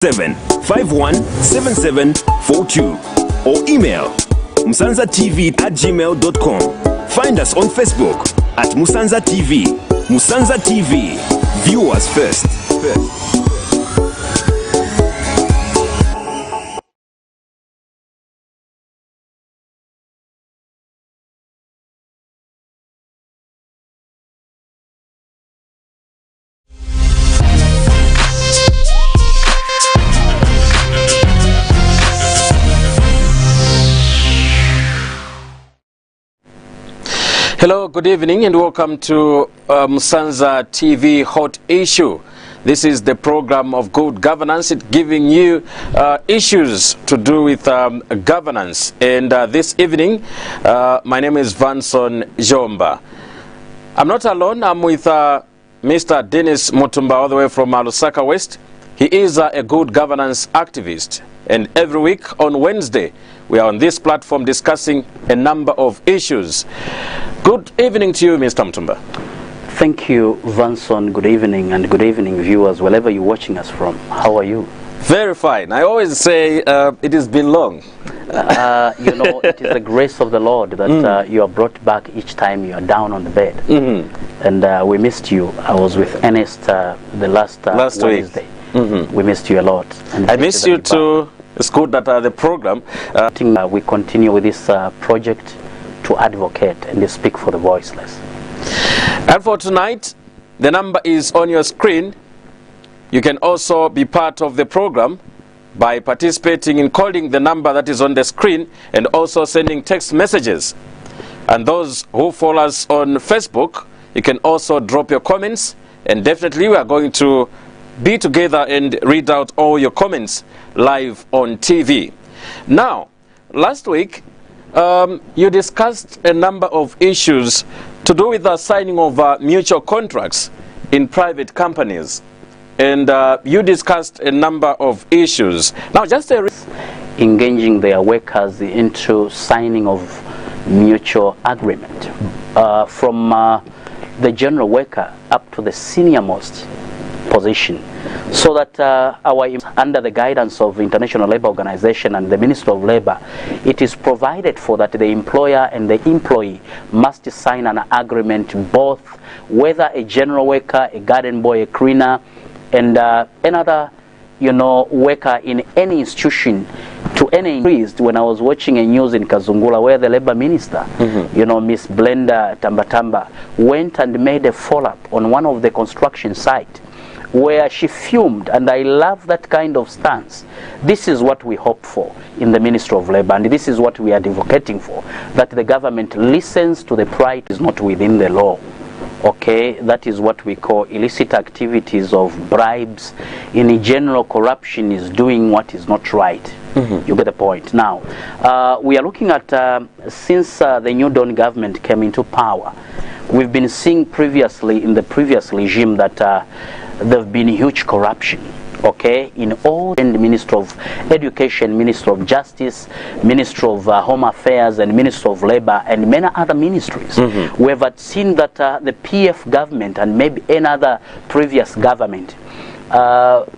07517742 or email musanzatv@gmail.com. Find us on Facebook at Musanza TV. Musanza TV, viewers first. Hello, good evening and welcome to Musanza TV Hot Issue. This is the program of good governance, it giving you issues to do with governance. And this evening, my name is Vanson Jomba. I'm not alone, I'm with Mr. Dennis Mutumba all the way from Lusaka West. He is a good governance activist. And every week on Wednesday, we are on this platform discussing a number of issues. Good evening to you, Mr. Mutumba. Thank you, Vanson. Good evening, and good evening, viewers, wherever you're watching us from. How are you? Very fine. I always say it has been long. You know, it is the grace of the Lord that you are brought back each time you are down on the bed. And we missed you. I was with Ernest the last Wednesday. We missed you a lot. And I missed you too. It's good that the program. We continue with this project to advocate and speak for the voiceless. And for tonight, the number is on your screen. You can also be part of the program by participating in calling the number that is on the screen and also sending text messages. And those who follow us on Facebook, you can also drop your comments, and definitely we are going to be together and read out all your comments live on TV. Now, last week, you discussed a number of issues to do with the signing of mutual contracts in private companies. And you discussed a number of issues. Now, just engaging their workers into signing of mutual agreement from the general worker up to the senior most position, so that under the guidance of International Labour Organization and the Ministry of Labour, it is provided for that the employer and the employee must sign an agreement, both whether a general worker, a garden boy, a cleaner, and another, you know, worker in any institution to any increased. When I was watching a news in Kazungula where the Labour Minister, you know, Miss Blenda Tambatamba, went and made a follow-up on one of the construction sites where she fumed, and I love that kind of stance. This is what we hope for in the Ministry of Labour, and this is what we are advocating for, that the government listens to the pride is not within the law. Okay, that is what we call illicit activities of bribes. In general, corruption is doing what is not right. You get the point. Now, we are looking at, since the New Dawn government came into power, we've been seeing previously, in the previous regime, that there have been huge corruption, okay, in all, in the Ministry of Education, Ministry of Justice, Ministry of Home Affairs, and Ministry of Labour, and many other ministries. We have seen that the PF government and maybe another previous government,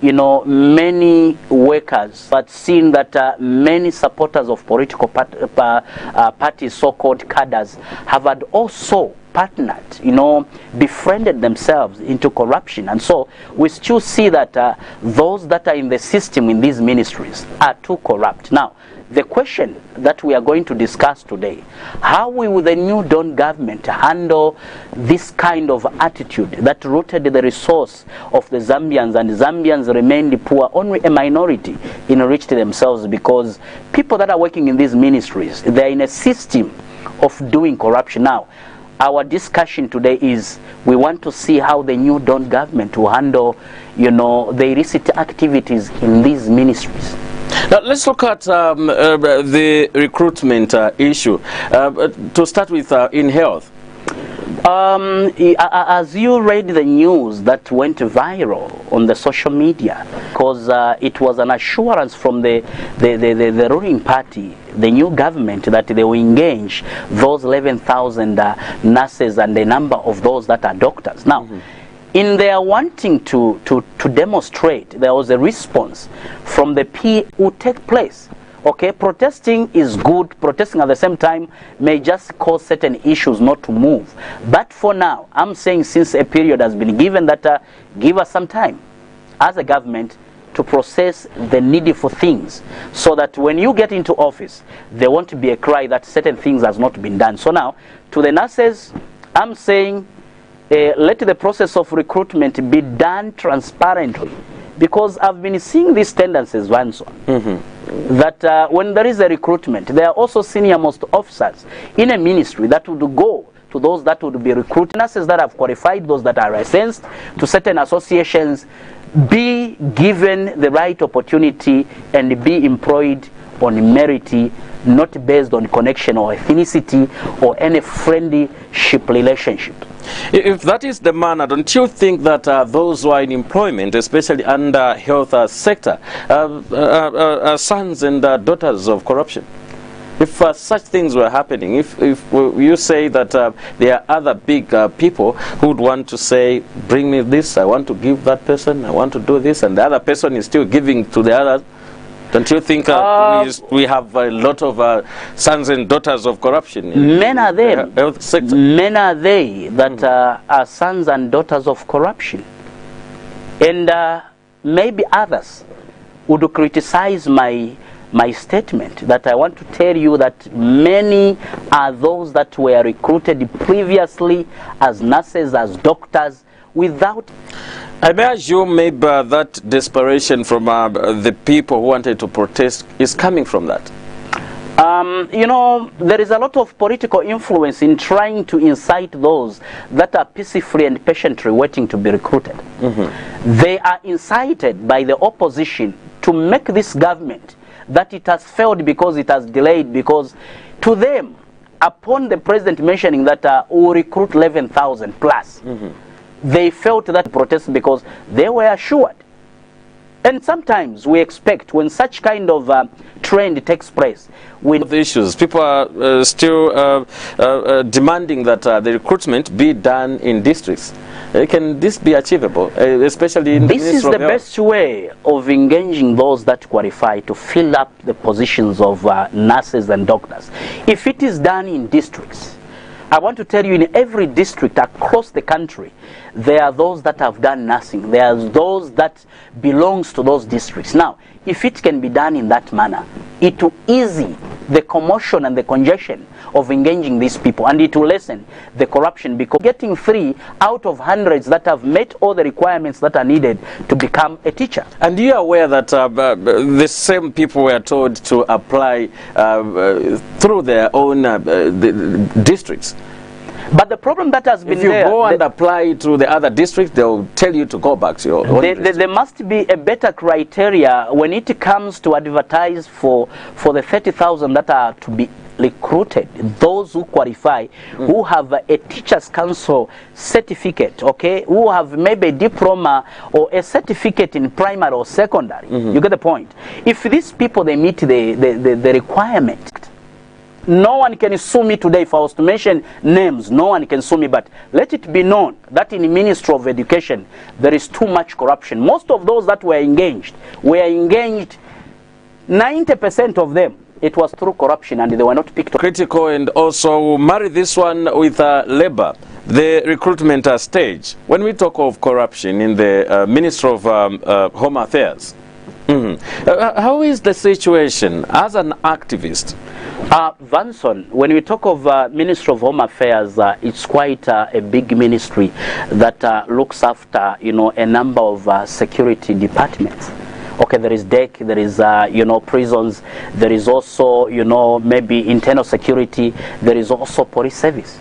you know, many workers, but seen that many supporters of political parties, so-called cadres, have had also partnered, you know, befriended themselves into corruption. And so we still see that those that are in the system in these ministries are too corrupt. Now, the question that we are going to discuss today, how will the New Dawn government handle this kind of attitude that rooted the resource of the Zambians, and Zambians remained poor, only a minority enriched themselves, because people that are working in these ministries, they're in a system of doing corruption. Now, our discussion today is we want to see how the New Dawn government will handle, you know, the illicit activities in these ministries. Now, let's look at the recruitment issue. To start with, in health. As you read the news that went viral on the social media, because it was an assurance from the ruling party, the new government, that they will engage those 11,000 nurses and the number of those that are doctors. Now, In their wanting to demonstrate, there was a response from the people who take place. Okay, protesting is good. Protesting at the same time may just cause certain issues not to move. But for now, I'm saying since a period has been given that give us some time as a government to process the needful things, so that when you get into office, there won't be a cry that certain things has not been done. So now, to the nurses, I'm saying let the process of recruitment be done transparently, because I've been seeing these tendencies, Vanson. That when there is a recruitment, there are also senior-most officers in a ministry that would go to those that would be recruited, nurses that have qualified, those that are licensed to certain associations, be given the right opportunity and be employed on merit, not based on connection or ethnicity or any friendship relationship. If that is the manner, don't you think that those who are in employment, especially under health sector, are sons and daughters of corruption? If such things were happening, if you say that there are other big people who would want to say, bring me this, I want to give that person, I want to do this, and the other person is still giving to the other, don't you think we have a lot of sons and daughters of corruption in the health sector? Men are they that are sons and daughters of corruption. And maybe others would criticize my statement, that I want to tell you that many are those that were recruited previously as nurses, as doctors, without... I may assume maybe that desperation from the people who wanted to protest is coming from that. You know, there is a lot of political influence in trying to incite those that are peacefully and patiently waiting to be recruited. They are incited by the opposition to make this government that it has failed because it has delayed, because to them, upon the president mentioning that we'll recruit 11,000 plus, they felt that protest because they were assured. And sometimes we expect when such kind of trend takes place, the issues, people are still demanding that the recruitment be done in districts. Can this be achievable, especially in this is the best way of engaging those that qualify to fill up the positions of nurses and doctors. If it is done in districts, I want to tell you, in every district across the country, there are those that have done nursing. There are those that belongs to those districts. Now, if it can be done in that manner, it will ease the commotion and the congestion of engaging these people, and it will lessen the corruption, because getting 3 out of hundreds that have met all the requirements that are needed to become a teacher. And you are aware that the same people were told to apply through their own districts. But the problem that has been there... If you go and apply to the other districts, they'll tell you to go back to your own district. There must be a better criteria when it comes to advertise for the 30,000 that are to be recruited, those who qualify, who have a teacher's council certificate, okay, who have maybe a diploma or a certificate in primary or secondary. You get the point. If these people, they meet the requirement, no one can sue me today. If I was to mention names, no one can sue me, but let it be known that in the Ministry of Education, there is too much corruption. Most of those that were engaged, 90% of them, it was through corruption, and they were not picked up. Critical, and also marry this one with labor, the recruitment stage. When we talk of corruption in the Ministry of Home Affairs, how is the situation as an activist? Vanson, when we talk of Ministry of Home Affairs, it's quite a big ministry that looks after, you know, a number of security departments. Okay, there is DEC, there is, you know, prisons, there is also, you know, maybe internal security, there is also police service.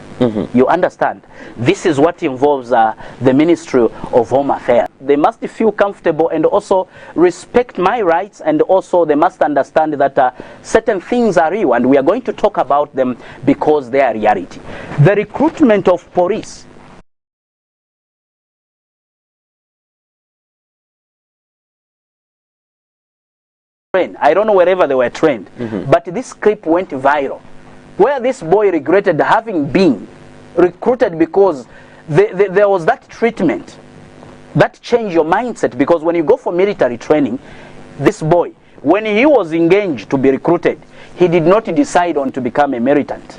You understand? This is what involves the Ministry of Home Affairs. They must feel comfortable and also respect my rights, and also they must understand that certain things are real, and we are going to talk about them because they are reality. The recruitment of police, I don't know wherever they were trained, but this clip went viral, where this boy regretted having been recruited because there was that treatment That change your mindset, because when you go for military training, this boy, when he was engaged to be recruited, he did not decide on to become a militant.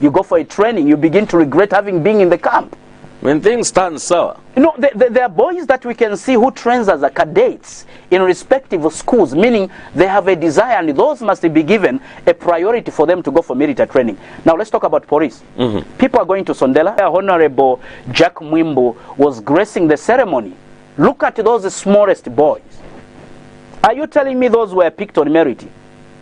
You go for a training, you begin to regret having been in the camp. When things turn sour. You know, there are boys that we can see who trains as a cadets in respective schools, meaning they have a desire, and those must be given a priority for them to go for military training. Now let's talk about police. People are going to Sondela. Honorable Jack Mwimbo was gracing the ceremony. Look at those smallest boys. Are you telling me those were picked on merit?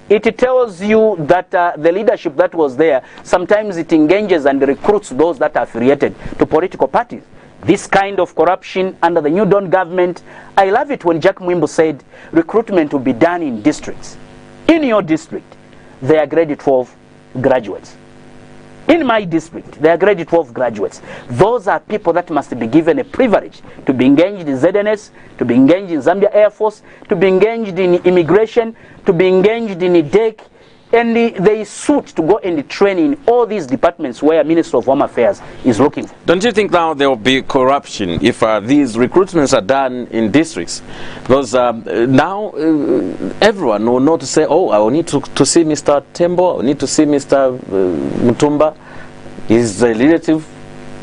It tells you that the leadership that was there, sometimes it engages and recruits those that are affiliated to political parties. This kind of corruption under the New Dawn government, I love it when Jack Mwimbo said recruitment will be done in districts. In your district, they are grade 12 graduates. In my district, they are grade 12 graduates. Those are people that must be given a privilege to be engaged in ZNS, to be engaged in Zambia Air Force, to be engaged in immigration, to be engaged in DEC, and they suit to go and train in all these departments where Minister of Home Affairs is looking for. Don't you think now there will be corruption if these recruitments are done in districts? Because now everyone will know to say, oh, I will need to see Mr. Tembo, I will need to see Mr. Mutumba. He's a relative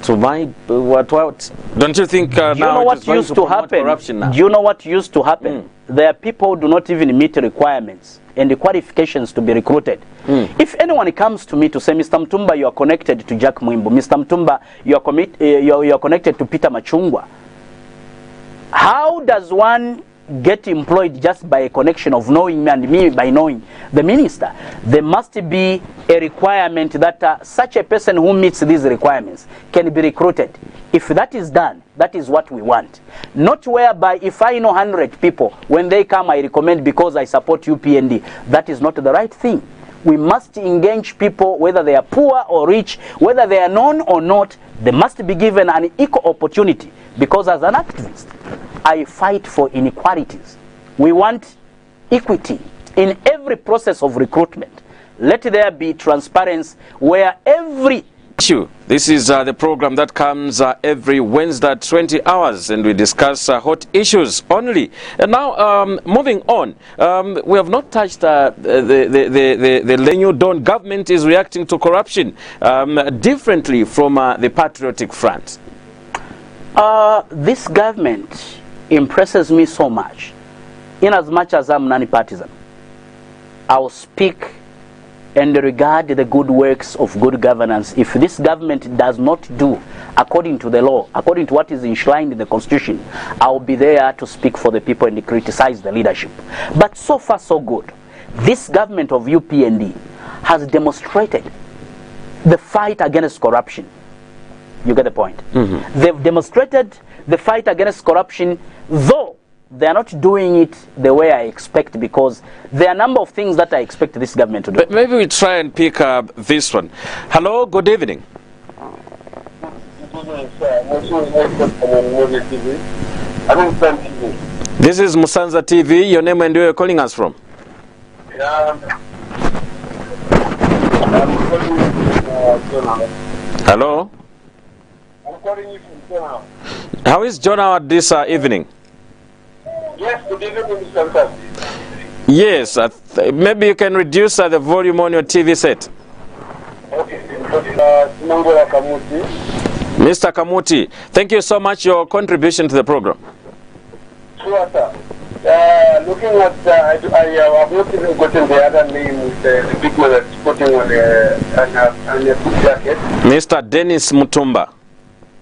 to my what? Don't you think do you know what used to happen? Do you know what used to happen? There are people who do not even meet the requirements and the qualifications to be recruited. If anyone comes to me to say, Mr. Mutumba, you are connected to Jack Mwimbo, Mr. Mutumba, you are connected to Peter Machungwa, how does one get employed just by a connection of knowing me and me by knowing the minister? There must be a requirement that such a person who meets these requirements can be recruited. If that is done, that is what we want. Not whereby if I know 100 people, when they come I recommend because I support UPND. That is not the right thing. We must engage people whether they are poor or rich, whether they are known or not. They must be given an equal opportunity, because as an activist, I fight for inequalities. We want equity in every process of recruitment. Let there be transparency where every issue. This is the program that comes every Wednesday at 20 hours, and we discuss hot issues only. And now, moving on, we have not touched the New Dawn government is reacting to corruption differently from the Patriotic Front. This government impresses me so much. In as much as I'm non-partisan, I will speak and regard the good works of good governance. If this government does not do according to the law, according to what is enshrined in the Constitution, I will be there to speak for the people and criticize the leadership. But so far so good. This government of UPND has demonstrated the fight against corruption. You get the point? They've demonstrated the fight against corruption, though they are not doing it the way I expect, because there are a number of things that I expect this government to do. But maybe we try and pick up this one. Hello, good evening. This is Musanza TV. Your name and where you're calling us from? I'm calling Hello? I'm calling you from Jonah. How is Jonah this evening? Yes, good evening, Mr. Kasi. Yes, maybe you can reduce the volume on your TV set. Okay, Kamuti. Mr. Kamuti, thank you so much for your contribution to the program. Sure, sir. Looking at, I have not even gotten the other name with the people that's putting on a good jacket. Mr. Dennis Mutumba.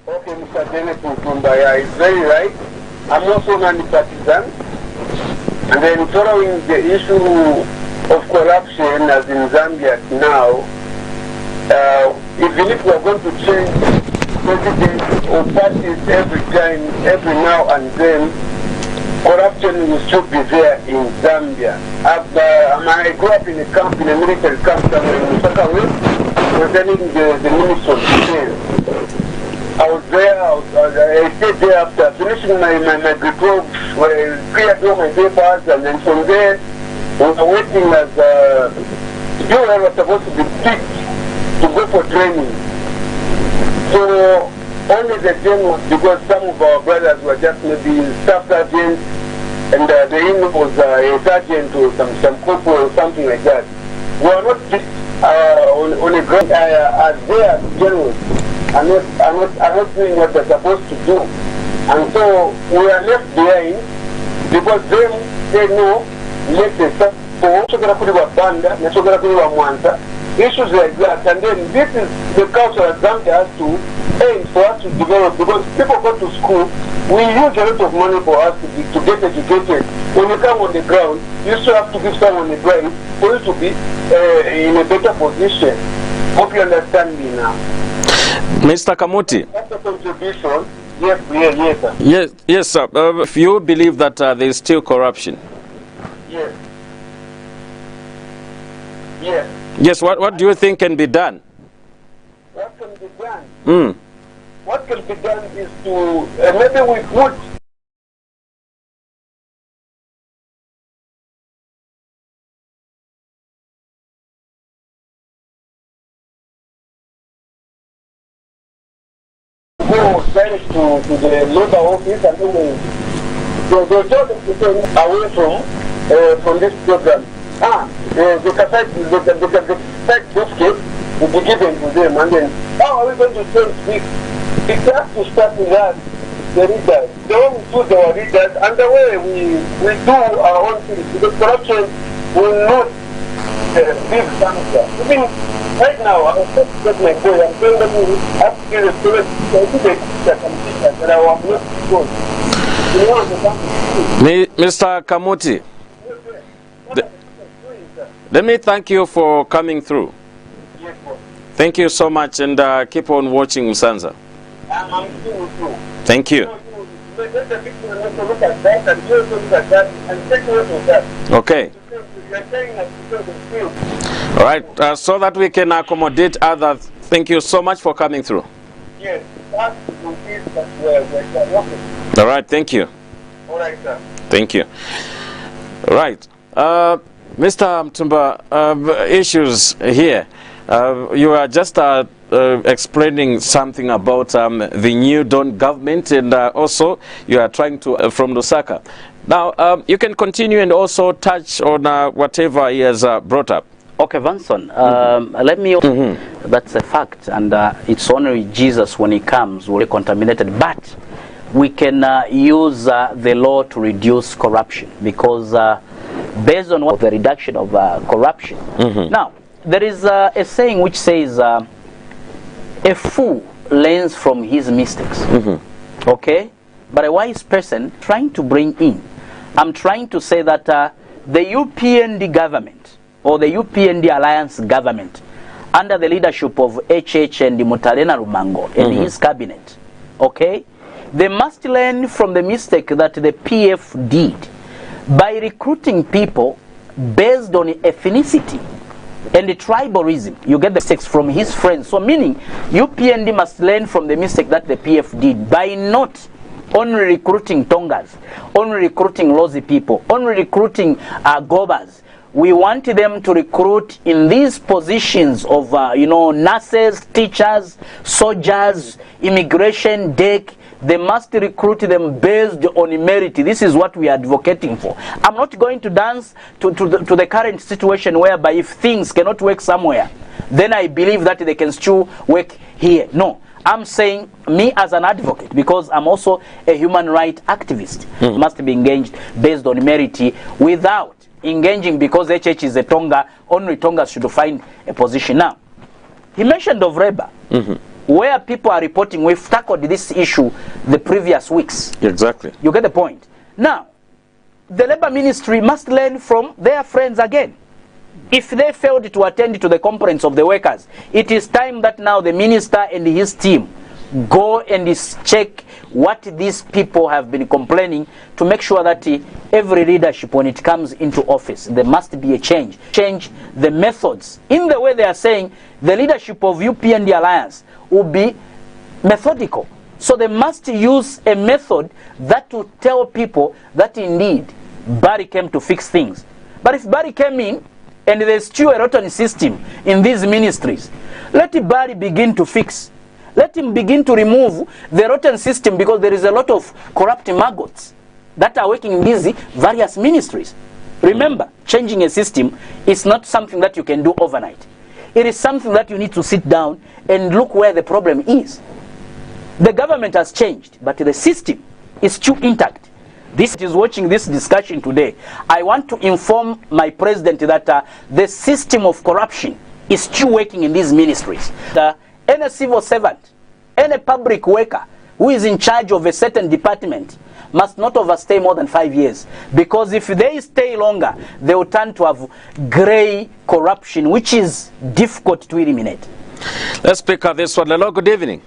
Okay, Mr. Dennis Mutumba, yeah, it's very right. I'm also non-partisan, and then following the issue of corruption as in Zambia now, even if we are going to change presidents or parties every time, every now and then, corruption will still be there in Zambia. I grew up in a camp, in a military camp somewhere in Lusaka, representing the Ministry of Defense. I was there, I stayed there after finishing my grade 12, cleared all my papers, and then from there, we were waiting as people were supposed to be picked to go for training. So only the generals, because some of our brothers were just maybe staff sergeants, and the in was a sergeant or some corporal or something like that. We are not on a ground as their generals are not doing what they're supposed to do. And so we are left behind because they know let the stuff issues like that, and then this is the culture that Zambia has to aim for us to develop, because people go to school, we use a lot of money for us to get educated. When you come on the ground, you still have to give someone a break for you to be in a better position. Hope you understand me now. Mr. Kamuti. That's a contribution. Yes, sir. Yes, sir. If you believe that there is still corruption. Yes. Yes. Yes, what do you think can be done? What can be done? What can be done is to maybe we put go direct to the labor office, and then they'll tell them to stay away from this program. The cassette biscuit will be given to them, and then how are we going to change this? It has to start with us, the leaders. The way we choose our leaders, and the way we do our own things. Because corruption will not be something. Even right now, I was just with my boy, I'm saying that we have to get a student, so I do the teacher and teacher, that I will not good. You know what Mr. Kamuti. Let me thank you for coming through. Yes, sir. Thank you so much, and keep on watching Musanza. I'm still with you. Thank you. Let the people look at that, and you also look at that, and take note of that. Okay. You're saying that because of you. All right, so that we can accommodate others. Thank you so much for coming through. Yes, that's the piece that we're working. All right, thank you. All right, sir. Thank you. All right. Mr. Mtumba, issues here. You are just explaining something about the new Dawn government, and also you are trying to, from Lusaka. Now, you can continue and also touch on whatever he has brought up. Okay, Vanson, let me... That's a fact, and it's only Jesus when he comes will be contaminated, but we can use the law to reduce corruption, because based on what the reduction of corruption. Now, there is a saying which says, a fool learns from his mistakes. Okay? But a wise person trying to bring in, I'm trying to say that the UPND government, or the UPND alliance government, under the leadership of HH and Mutalena Rumango and his cabinet, okay, they must learn from the mistake that the PF did by recruiting people based on ethnicity and the tribalism. You get the mistakes from his friends. So meaning UPND must learn from the mistake that the PF did by not only recruiting Tongas, only recruiting Lozi people, only recruiting Gobas. We want them to recruit in these positions of nurses, teachers, soldiers, immigration, DEC. They must recruit them based on merit. This is what we are advocating for. I'm not going to dance to the current situation whereby if things cannot work somewhere, then I believe that they can still work here. No. I'm saying, me as an advocate, because I'm also a human rights activist, must be engaged based on merit without engaging because HH is a Tonga, only Tongas should find a position. Now, he mentioned of Reba, where people are reporting we've tackled this issue the previous weeks. Exactly. You get the point. Now, the labor ministry must learn from their friends again. If they failed to attend to the conference of the workers, it is time that now the minister and his team go and check what these people have been complaining to make sure that every leadership, when it comes into office, there must be a change. Change the methods. In the way they are saying, the leadership of UPND Alliance will be methodical. So they must use a method that will tell people that indeed Barry came to fix things. But if Barry came in and there's still a rotten system in these ministries, let Barry begin to fix. Let him begin to remove the rotten system, because there is a lot of corrupt maggots that are working in these various ministries. Remember, changing a system is not something that you can do overnight. It is something that you need to sit down and look where the problem is. The government has changed, but the system is still intact. This is watching this discussion today. I want to inform my president that the system of corruption is still working in these ministries. Any civil servant, any public worker who is in charge of a certain department must not overstay more than 5 years, because if they stay longer, they will turn to have grey corruption, which is difficult to eliminate. Let's pick up this one. Hello, good evening.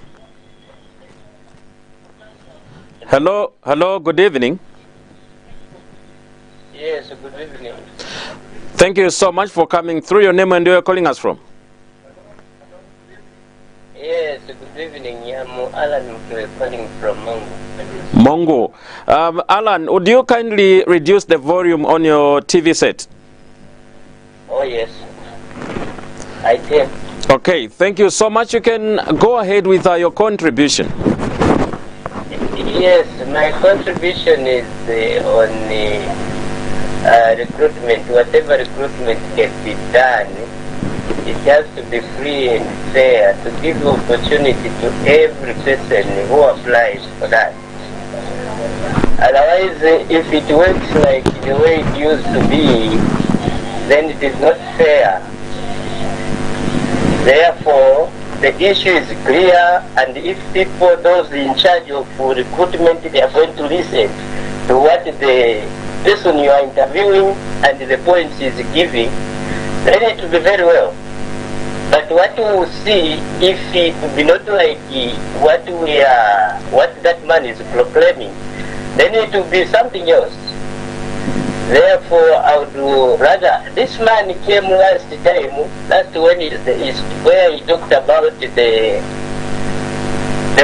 Hello, good evening. Yes, good evening. Thank you so much for coming through. Your name and where you're calling us from? Yes, good evening. I'm Alan calling from Mongo. Mongo. Alan, would you kindly reduce the volume on your TV set? Oh, yes. I can. Okay, thank you so much. You can go ahead with your contribution. Yes, my contribution is on recruitment. Whatever recruitment can be done, it has to be free and fair, to give opportunity to every person who applies for that. Otherwise, if it works like the way it used to be, then it is not fair. Therefore, the issue is clear, and if people, those in charge of recruitment, they are going to listen to what the person you are interviewing and the points is giving, then it will be very well. But what we will see, if it will be not like what that man is proclaiming, then it will be something else. Therefore, I would rather, this man came last time, that's when where he talked about the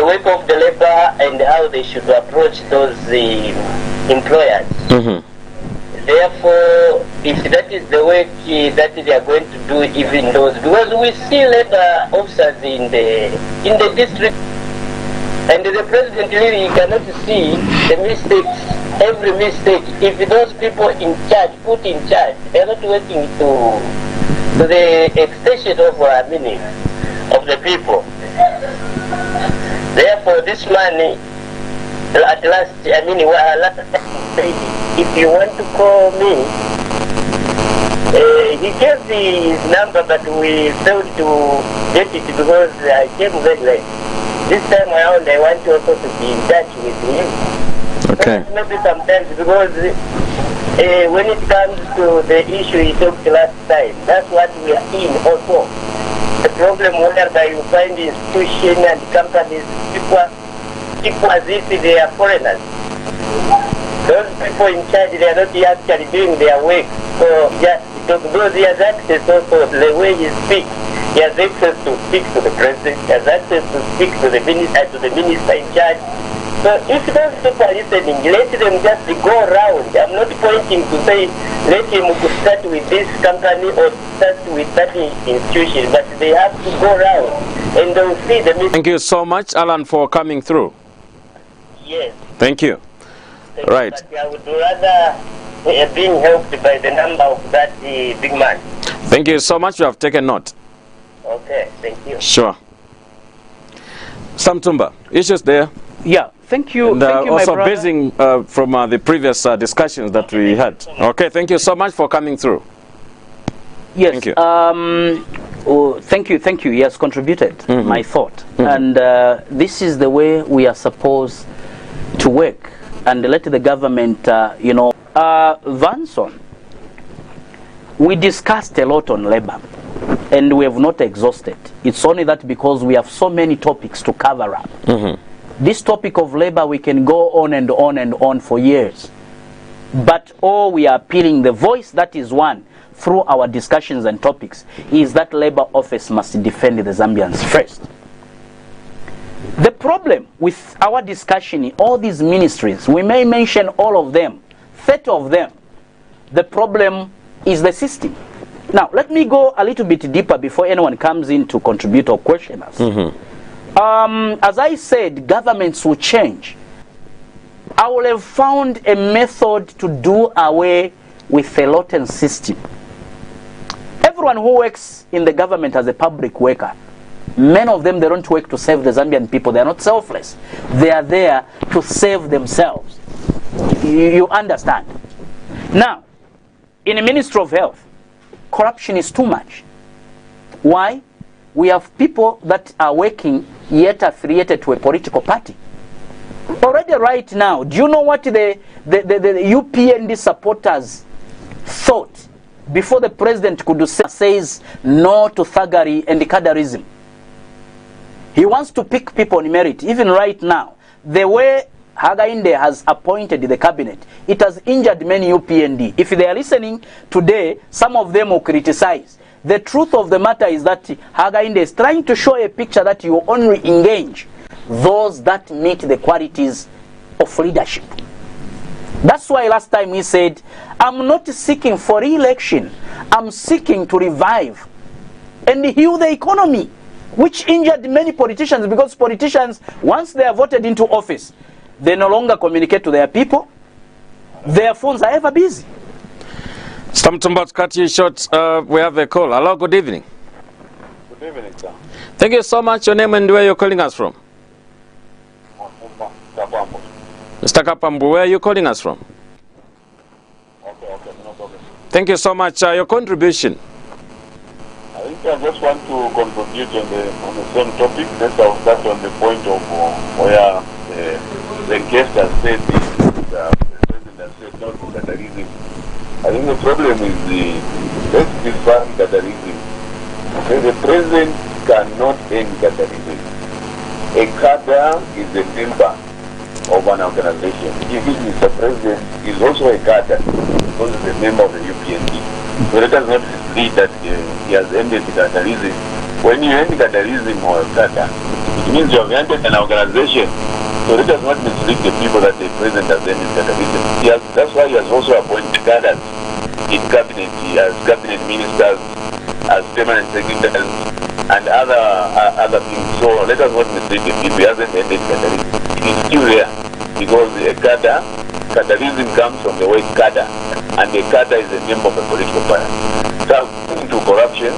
work of the labor and how they should approach those employers. Therefore, if that is the work that they are going to do, even those, because we see labor officers in the district, and the president really cannot see the mistakes, every mistake. If those people in charge, put in charge, they are not working to the extension of meaning of the people. Therefore, this man, at last, if you want to call me, he gave his number, but we failed to get it because I came very late. This time around, I want also to be in touch with him. Okay. So maybe sometimes, because when it comes to the issue he talked last time, that's what we are in also. The problem whereby you find institutions and companies, people as if they are foreigners. Those people in charge, they are not actually doing their work. So just because he has access also the way he speaks. He has access to speak to the president, he has access to speak to the minister in charge. So if those people are listening, let them just go around. I'm not pointing to say, let him start with this company or start with that institution, but they have to go around and they'll see the mistake. Thank you so much, Alan, for coming through. Yes. Thank you. Right. But I would rather being helped by the number of that big man. Thank you so much. You have taken note. Okay, thank you. Sure. Sam Tumba, issues there? Yeah, thank you. And thank you, my also brother. basing from the previous discussions that we had. Okay, thank you so much for coming through. Yes. Thank you. Thank you. He has contributed my thought. And this is the way we are supposed to work. And let the government, Vanson, we discussed a lot on labor. And we have not exhausted. It's only that because we have so many topics to cover up. This topic of labor, we can go on and on and on for years. But all we are appealing, the voice that is won through our discussions and topics, is that labor office must defend the Zambians first. The problem with our discussion in all these ministries, we may mention all of them, 30 of them. The problem is the system. Now, let me go a little bit deeper before anyone comes in to contribute or question us. As I said, governments will change. I will have found a method to do away with the Lotten system. Everyone who works in the government as a public worker, many of them, they don't work to save the Zambian people. They are not selfless. They are there to save themselves. You understand? Now, in the Ministry of Health, corruption is too much. Why? We have people that are working yet affiliated to a political party. Already right now, do you know what the UPND supporters thought before the president could says no to thuggery and cadarism? He wants to pick people on merit. Even right now, the way Hakainde has appointed the cabinet, it has injured many UPND. If they are listening today, some of them will criticize. The truth of the matter is that Hakainde is trying to show a picture that you only engage those that meet the qualities of leadership. That's why last time he said, I'm not seeking for re-election. I'm seeking to revive and heal the economy, which injured many politicians, because politicians, once they are voted into office, they no longer communicate to their people. Their phones are ever busy. Something about cut you short. We have a call. Hello, good evening. Good evening, sir. Thank you so much. Your name and where you're calling us from? Mr. Kapambu, where are you calling us from? Okay, no problem. Thank you so much. Your contribution. I think I just want to contribute on the same topic. Let's start on the point of where the guest has said the president has said not to Qatarism. I think the problem is let's define Qatarism. The president cannot end Qatarism. A cadre is a member of an organization. If Mr. President is also a cadre, because he's a member of the UPND. So let us not mislead that he has ended Qatarism. When you end Qatarism or a cadre, it means you have ended an organization. So let us not mislead the people that the president has ended Qatarism. That's why he has also appointed cadres in cabinet. He has cabinet ministers, as permanent secretaries, and other things. So let us not mislead the people. He hasn't ended Qatarism. It is still there, because a Qatarism comes from the word cadre, and the cadre is the name of a political party. So to corruption,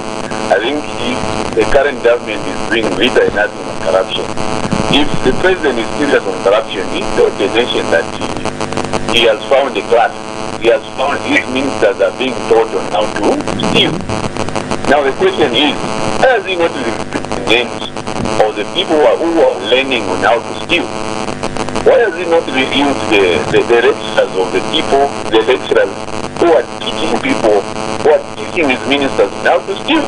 I think if the current government is doing greater enhancement on corruption, if the president is serious on corruption, he told the nation that he has found a class. He has found his ministers are being taught on how to steal. Now the question is, has he not repeated the names of the people who are learning on how to steal? Why has he not reviewed the lecturers of the people, the lecturers who are teaching people, who are teaching his ministers on how to steal?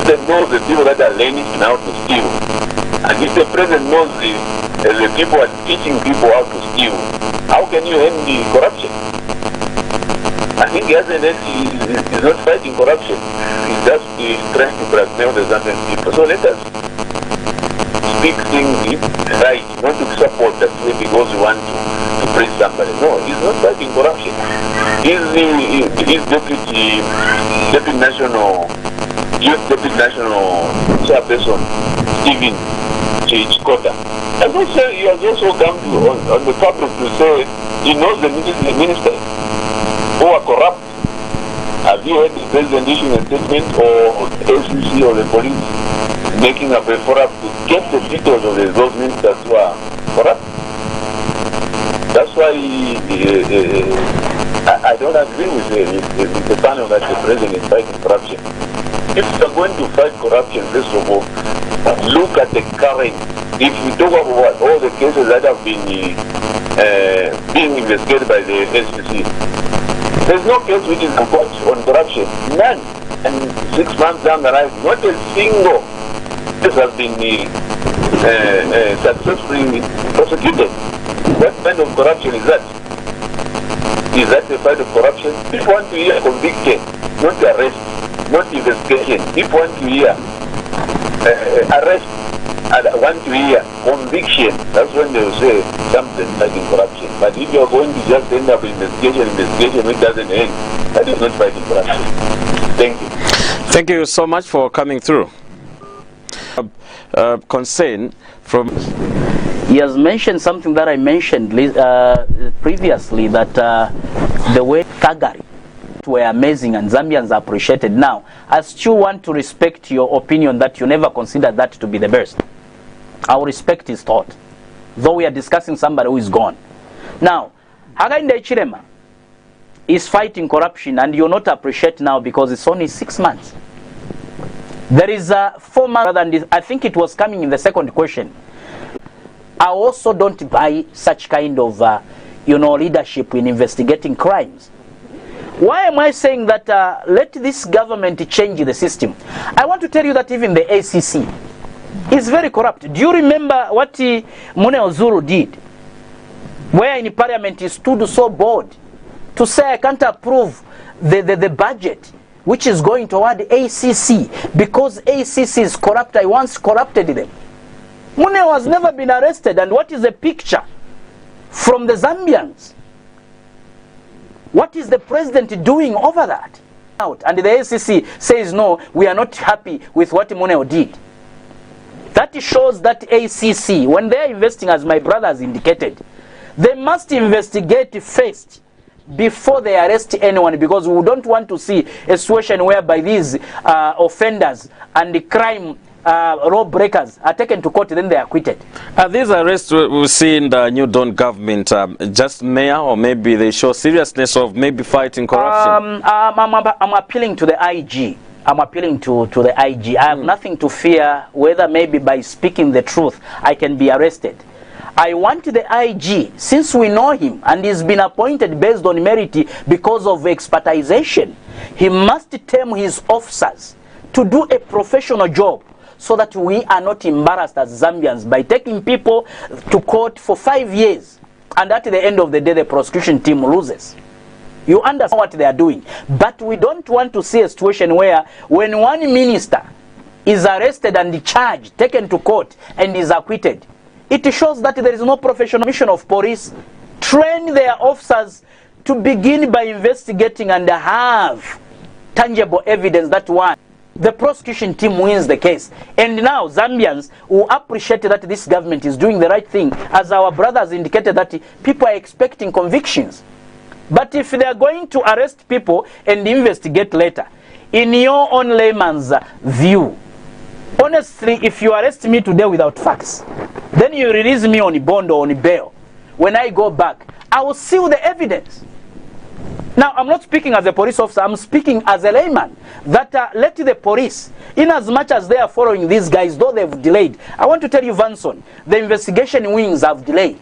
They know the people that are learning on how to steal. And if the president knows the people are teaching people how to steal, how can you end the corruption? I think he is not fighting corruption. He's just trying to blackmail the Zambian people. So let us speak things right, not to support that way because we want to praise somebody. No, he's not fighting corruption. He's deputy national chairperson, Stephen Chikota. And also, he has also come on the public to say he knows the ministers who are corrupt. Have you heard the president issuing a statement, or the ACC or the police making a referral to get the details of those ministers who are corrupt? That's why I don't agree with the panel that the president is fighting corruption. If you're going to fight corruption, first of all, look at the current. If we talk about all the cases that have been being investigated by the SEC, there's no case which is on corruption. None. And 6 months down the line, not a single case has been successfully prosecuted. What kind of corruption is that? Is that the fight of corruption? People want to hear conviction, not arrest, not investigation. People want to hear arrest and want to hear conviction. That's when they will say something fighting corruption. But if you are going to just end up investigation which doesn't end, that is not fighting corruption. Thank you. Thank you so much for coming through. concern from... He has mentioned something that I mentioned previously, that the way thuggery were amazing and Zambians appreciated. Now, I still want to respect your opinion that you never considered that to be the best. I will respect his thought, though we are discussing somebody who is gone. Now, Hakainde Hichilema is fighting corruption, and you'll not appreciate now because it's only 6 months. There is a 4 months, and I think it was coming in the second question. I also don't buy such kind of, leadership in investigating crimes. Why am I saying that let this government change the system? I want to tell you that even the ACC is very corrupt. Do you remember what Muneo Zulu did? Where in parliament he stood so bold to say, I can't approve the budget which is going toward ACC because ACC is corrupt. I once corrupted them. Muneo has never been arrested, and what is the picture from the Zambians? What is the president doing over that? And the ACC says, no, we are not happy with what Muneo did. That shows that ACC, when they are investing, as my brother has indicated, they must investigate first before they arrest anyone, because we don't want to see a situation whereby these offenders and the crime law breakers are taken to court, then they are acquitted. These arrests we see in the New Dawn government just mayor, or maybe they show seriousness of maybe fighting corruption? I'm appealing to the IG. I'm appealing to the IG. I have nothing to fear whether maybe by speaking the truth I can be arrested. I want the IG, since we know him and he's been appointed based on merit because of expertization, he must term his officers to do a professional job, so that we are not embarrassed as Zambians by taking people to court for 5 years, and at the end of the day the prosecution team loses. You understand what they are doing. But we don't want to see a situation where when one minister is arrested and charged, taken to court, and is acquitted, it shows that there is no professional mission of police. Train their officers to begin by investigating and have tangible evidence that one, the prosecution team wins the case. And now Zambians will appreciate that this government is doing the right thing, as our brothers indicated that people are expecting convictions. But if they are going to arrest people and investigate later, in your own layman's view, honestly, if you arrest me today without facts, then you release me on bond or on bail, when I go back, I will seal the evidence. Now, I'm not speaking as a police officer, I'm speaking as a layman, that let the police, in as much as they are following these guys, though they've delayed. I want to tell you, Vanson, the investigation wings have delayed.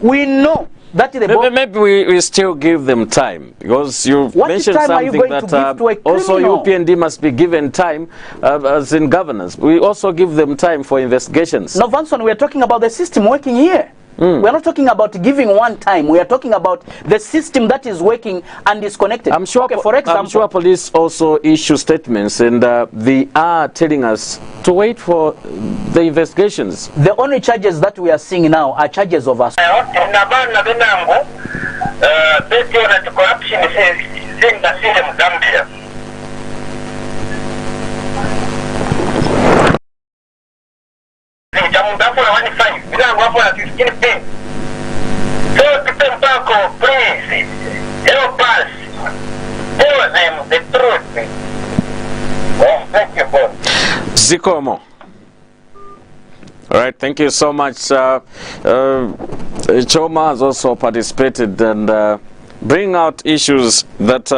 We know that maybe we still give them time, because you mentioned something that also UPND must be given time as in governance. We also give them time for investigations. No, Vanson, we are talking about the system working here. We are not talking about giving one time. We are talking about the system that is working and is connected. I'm sure, okay, for example, I'm sure police also issue statements, and they are telling us to wait for the investigations. The only charges that we are seeing now are charges of us. Please help us tell them the truth. Well, thank you, boss. Zikomo. All right, thank you so much. Choma has also participated and bring out issues that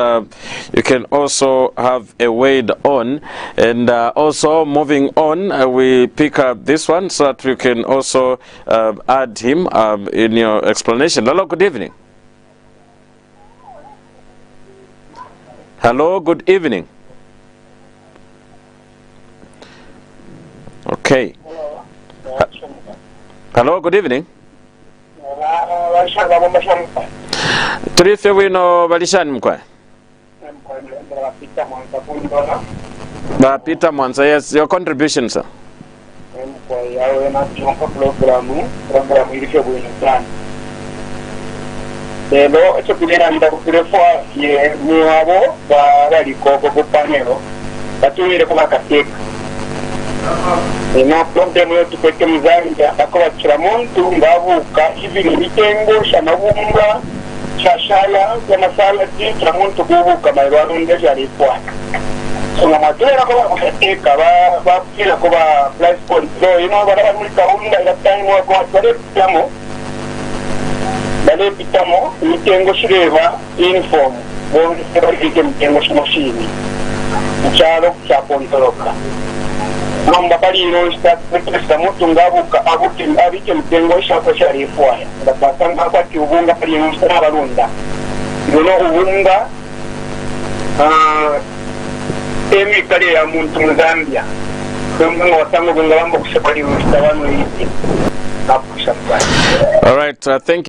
you can also have a word on. And also moving on, we pick up this one so that we can also add him in your explanation. Hello, good evening. Hello, good evening. Okay. Hello, good evening. Turife wino balishani mkwe? Peter Mwanza, yes, your contribution, sir. Lelo ekyokulera ndakukulefa ye muwabo baliko ku panelo batuyire ku bakateeka ina problem yo tukwete muzanja akabakira muntu ngabuka ibintu bitengo shamabumba shashaya yamasala tira muntu kubuka mayirwano ndeje aripwa so ngamatera ko bakuteka bakira ko ba price control ino bara muri kaunda ya time wa ko atwalemo bale pitamo mitengo shireba uniform bo sebagike mitengo shimoshini charo cha pontoroka mamba baliro sta mutu ngabuka abuke abike mitengo shako sharifwa ndapatanga kwati ubunga pali musana balunda ngono ubunga emi kale ya muntu muzambia kumwe wasango ngabamba kushabali mustawano yiti. All right, thank you.